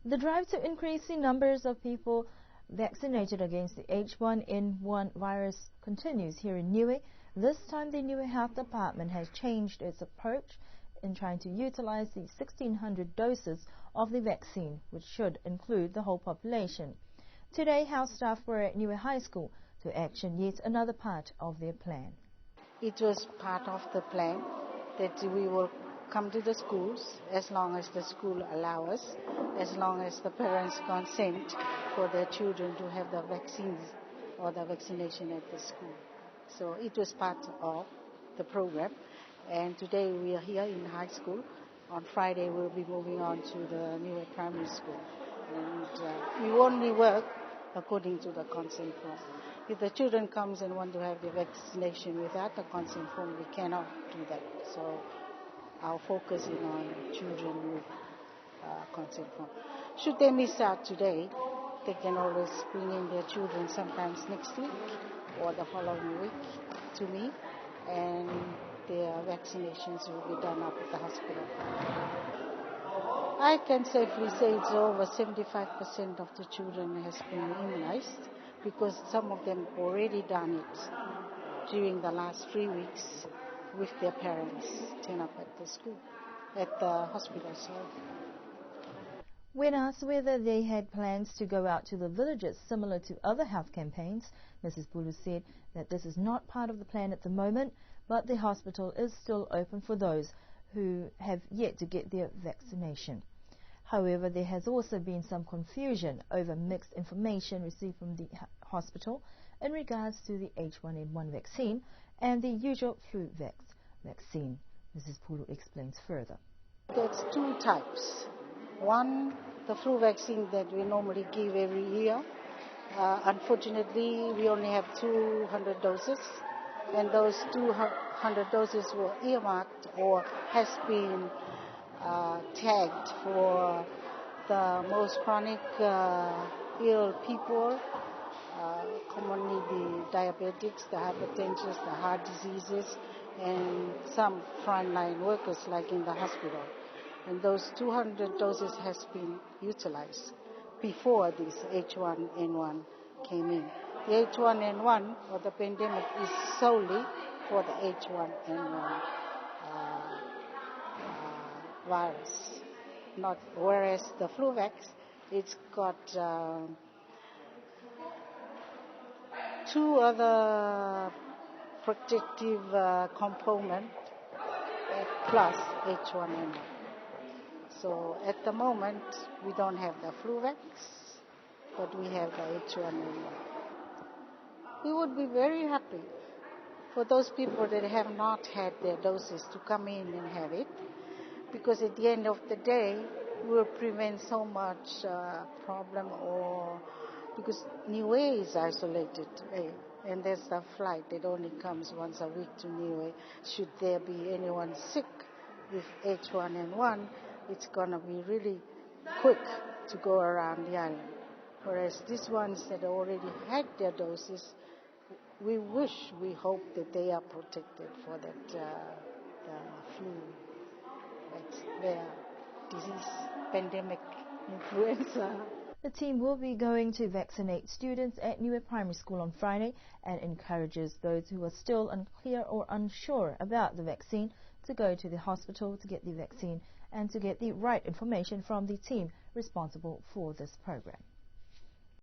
The drive to increase the numbers of people vaccinated against the H1N1 virus continues here in Niue. This time the Niue Health Department has changed its approach in trying to utilize the 1,600 doses of the vaccine, which should include the whole population. Today, health staff were at Niue High School to action yet another part of their plan. It was part of the plan that we will come to the schools as long as the school allows us, as long as the parents consent for their children to have the vaccines or the vaccination at the school. So it was part of the program. And today we are here in high school. On Friday we'll be moving on to the Niue primary school. And we only work according to the consent form. If the children comes and want to have the vaccination without the consent form, we cannot do that. So our focus is on children with consent form. Should they miss out today, they can always bring in their children sometimes next week or the following week to me, and their vaccinations will be done up at the hospital. I can safely say it's over 75% of the children has been immunized, because some of them already done it during the last 3 weeks with their parents turn up at the school, at the hospital. When asked whether they had plans to go out to the villages similar to other health campaigns, Mrs. Bulu said that this is not part of the plan at the moment, but the hospital is still open for those who have yet to get their vaccination. However, there has also been some confusion over mixed information received from the hospital in regards to the H1N1 vaccine and the usual flu vaccine. Mrs. Pulu explains further. There's two types. One, the flu vaccine that we normally give every year. Unfortunately, we only have 200 doses, and those 200 doses were earmarked or has been tagged for the most chronic ill people, commonly the diabetics, the hypertension, the heart diseases, and some frontline workers like in the hospital. And those 200 doses has been utilized before this H1N1 came in. The H1N1 or the pandemic is solely for the H1N1 virus. Whereas the flu vax, it's got two other protective components plus H1N1. So at the moment, we don't have the flu vax, but we have the H1N1. We would be very happy for those people that have not had their doses to come in and have it, because at the end of the day, we will prevent so much problem, or because Niue is isolated, and there's a flight that only comes once a week to Niue. Should there be anyone sick with H1N1, it's going to be really quick to go around the island. Whereas these ones that already had their doses, we hope that they are protected for that the flu, their disease, pandemic, influenza. The team will be going to vaccinate students at Niue Primary School on Friday and encourages those who are still unclear or unsure about the vaccine to go to the hospital to get the vaccine and to get the right information from the team responsible for this program.